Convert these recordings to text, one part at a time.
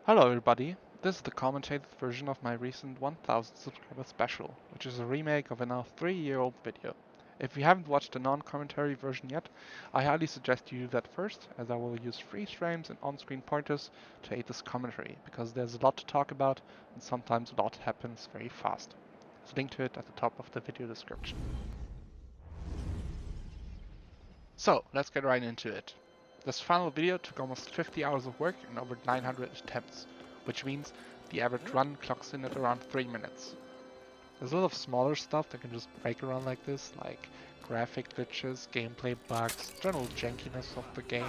Hello everybody, this is the commentated version of my recent 1000 subscriber special, which is a remake of a now 3-year-old video. If you haven't watched the non-commentary version yet, I highly suggest you do that first, as I will use freeze frames and on-screen pointers to aid this commentary, because there's a lot to talk about and sometimes a lot happens very fast. There's a link to it at the top of the video description. So, let's get right into it. This final video took almost 50 hours of work and over 900 attempts, which means the average run clocks in at around 3 minutes. There's a lot of smaller stuff that can just break a run like this, like graphic glitches, gameplay bugs, general jankiness of the game,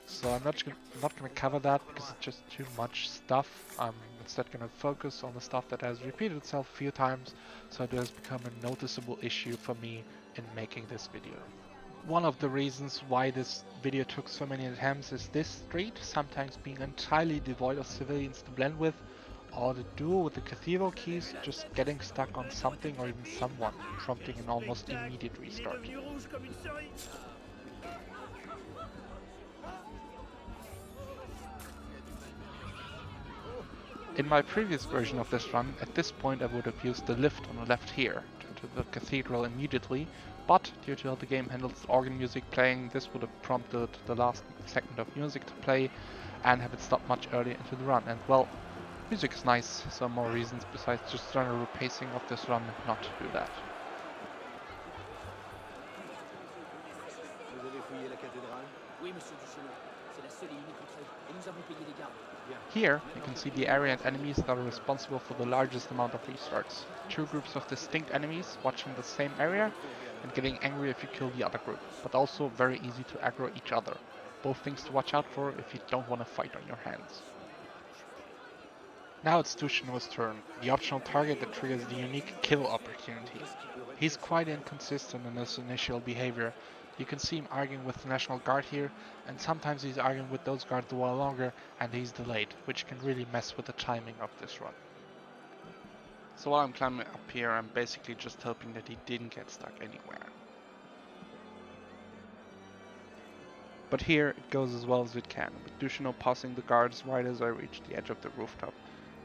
so I'm not gonna cover that because it's just too much stuff. I'm instead gonna focus on the stuff that has repeated itself a few times, so it has become a noticeable issue for me in making this video. One of the reasons why this video took so many attempts is this street sometimes being entirely devoid of civilians to blend with, or the duo with the cathedral keys just getting stuck on something or even someone, prompting an almost immediate restart. In my previous version of this run, at this point I would have used the lift on the left here to enter the cathedral immediately, but due to how the game handles organ music playing, this would have prompted the last segment of music to play and have it stop much earlier into the run. And well, music is nice, so more reasons besides just general pacing of this run not to do that. Here, you can see the area and enemies that are responsible for the largest amount of restarts. Two groups of distinct enemies watching the same area and getting angry if you kill the other group, but also very easy to aggro each other. Both things to watch out for if you don't want to fight on your hands. Now it's Tushino's turn, the optional target that triggers the unique kill opportunity. He's quite inconsistent in his initial behavior. You can see him arguing with the National Guard here, and sometimes he's arguing with those guards a while longer and he's delayed, which can really mess with the timing of this run. So while I'm climbing up here, I'm basically just hoping that he didn't get stuck anywhere. But here it goes as well as it can, with Dushino passing the guards right as I reach the edge of the rooftop.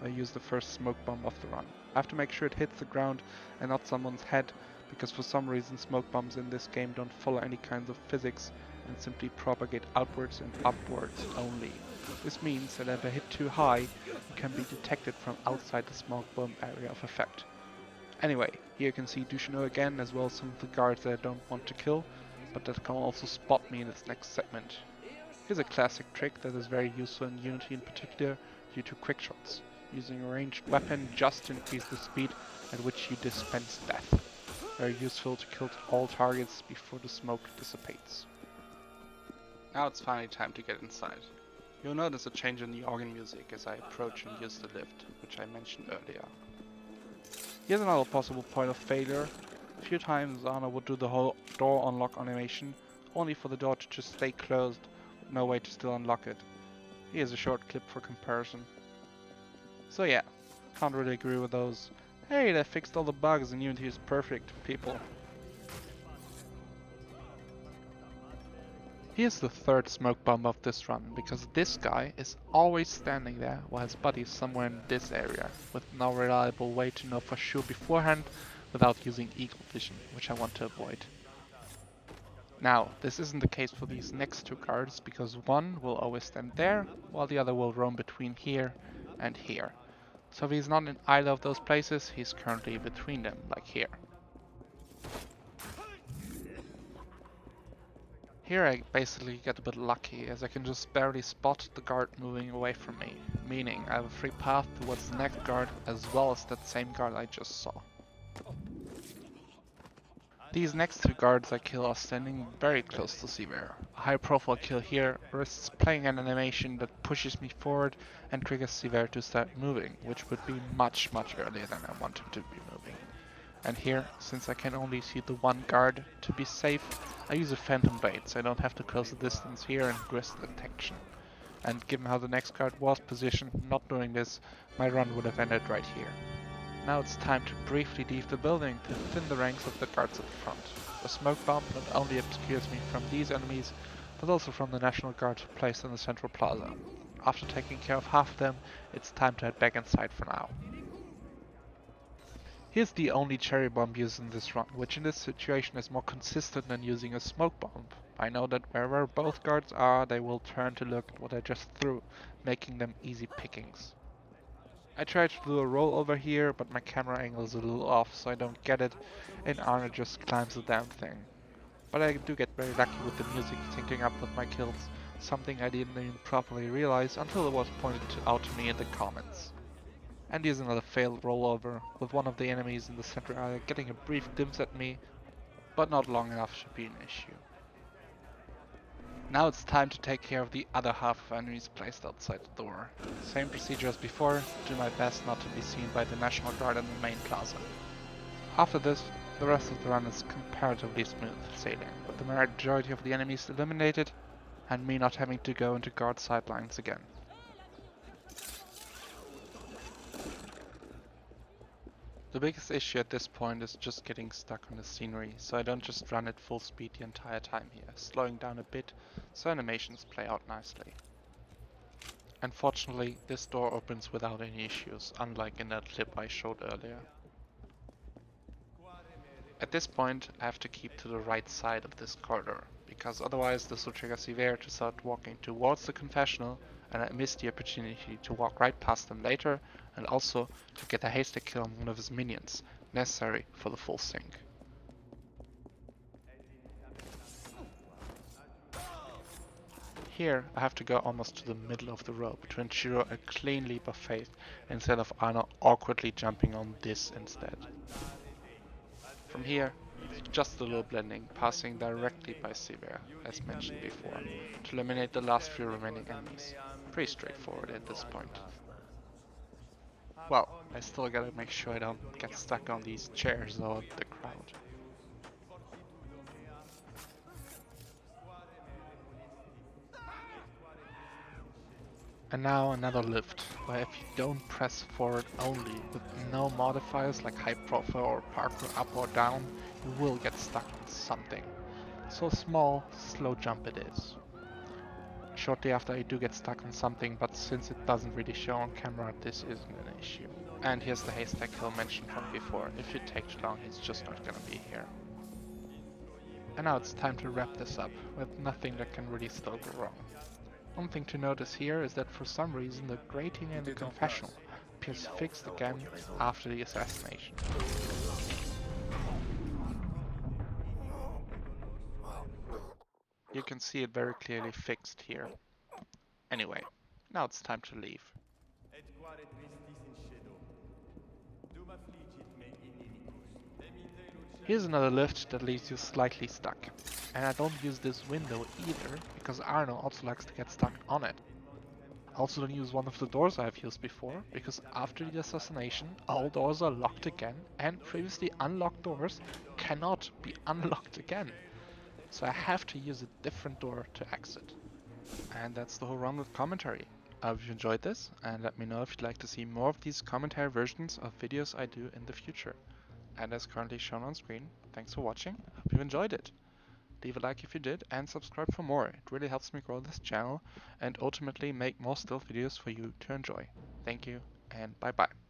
I use the first smoke bomb of the run. I have to make sure it hits the ground and not someone's head, because for some reason smoke bombs in this game don't follow any kinds of physics and simply propagate outwards and upwards only. This means that if I hit too high, it can be detected from outside the smoke bomb area of effect. Anyway, here you can see Dushino again, as well as some of the guards that I don't want to kill, but that can also spot me in its next segment. Here's a classic trick that is very useful in Unity in particular due to quick shots, using a ranged weapon just to increase the speed at which you dispense death. Very useful to kill all targets before the smoke dissipates. Now it's finally time to get inside. You'll notice a change in the organ music as I approach and use the lift, which I mentioned earlier. Here's another possible point of failure. A few times Anna would do the whole door unlock animation, only for the door to just stay closed with no way to still unlock it. Here's a short clip for comparison. So yeah, can't really agree with those "hey, they fixed all the bugs and Unity is perfect" people. Here's the third smoke bomb of this run, because this guy is always standing there while his buddy is somewhere in this area, with no reliable way to know for sure beforehand without using eagle vision, which I want to avoid. Now, this isn't the case for these next two guards, because one will always stand there, while the other will roam between here and here. So if he's not in either of those places, he's currently between them, like here. Here I basically get a bit lucky, as I can just barely spot the guard moving away from me, meaning I have a free path towards the next guard as well as that same guard I just saw. These next two guards I kill are standing very close to Severe. A high profile kill here risks playing an animation that pushes me forward and triggers Severe to start moving, which would be much earlier than I want him to be moving. And here, since I can only see the one guard, to be safe, I use a phantom bait, so I don't have to close the distance here and risk detection. And given how the next guard was positioned, not doing this, my run would have ended right here. Now it's time to briefly leave the building to thin the ranks of the guards at the front. The smoke bomb not only obscures me from these enemies, but also from the National Guard placed in the central plaza. After taking care of half of them, it's time to head back inside for now. Here's the only cherry bomb used in this run, which in this situation is more consistent than using a smoke bomb. I know that wherever both guards are, they will turn to look at what I just threw, making them easy pickings. I tried to do a roll over here, but my camera angle is a little off, so I don't get it, and Arne just climbs the damn thing. But I do get very lucky with the music syncing up with my kills, something I didn't even properly realize until it was pointed out to me in the comments. And here's another failed rollover, with one of the enemies in the center area getting a brief glimpse at me, but not long enough to be an issue. Now it's time to take care of the other half of enemies placed outside the door. Same procedure as before, do my best not to be seen by the National Guard in the main plaza. After this, the rest of the run is comparatively smooth sailing, with the majority of the enemies eliminated, and me not having to go into guard sidelines again. The biggest issue at this point is just getting stuck on the scenery, so I don't just run at full speed the entire time here, slowing down a bit so animations play out nicely. Unfortunately, this door opens without any issues, unlike in that clip I showed earlier. At this point, I have to keep to the right side of this corridor, because otherwise this will trigger Sivir to start walking towards the confessional, and I miss the opportunity to walk right past him later, and also to get a hasty kill on one of his minions, necessary for the full sync. Here, I have to go almost to the middle of the rope to ensure a clean leap of faith, instead of Arno awkwardly jumping on this instead. From here, it's just a little blending, passing directly by Sivir, as mentioned before, to eliminate the last few remaining enemies. Pretty straightforward at this point. Well, I still gotta make sure I don't get stuck on these chairs or the crowd. And now another lift, where if you don't press forward only, with no modifiers like high profile or parkour up or down, you will get stuck on something. So small, slow jump it is. Shortly after I do get stuck on something, but since it doesn't really show on camera, this isn't an issue. And here's the haystack hill mentioned from before. If you take too long, he's just not gonna be here. And now it's time to wrap this up, with nothing that can really still go wrong. One thing to notice here is that for some reason the grating in the confessional appears fixed again after the assassination. You can see it very clearly fixed here. Anyway, now it's time to leave. Here's another lift that leaves you slightly stuck. And I don't use this window either, because Arno also likes to get stuck on it. I also don't use one of the doors I've used before, because after the assassination, all doors are locked again, and previously unlocked doors cannot be unlocked again. So I have to use a different door to exit. And that's the whole run with commentary. I hope you enjoyed this, and let me know if you'd like to see more of these commentary versions of videos I do in the future. And as currently shown on screen, thanks for watching, hope you enjoyed it. Leave a like if you did, and subscribe for more. It really helps me grow this channel and ultimately make more stealth videos for you to enjoy. Thank you, and bye bye.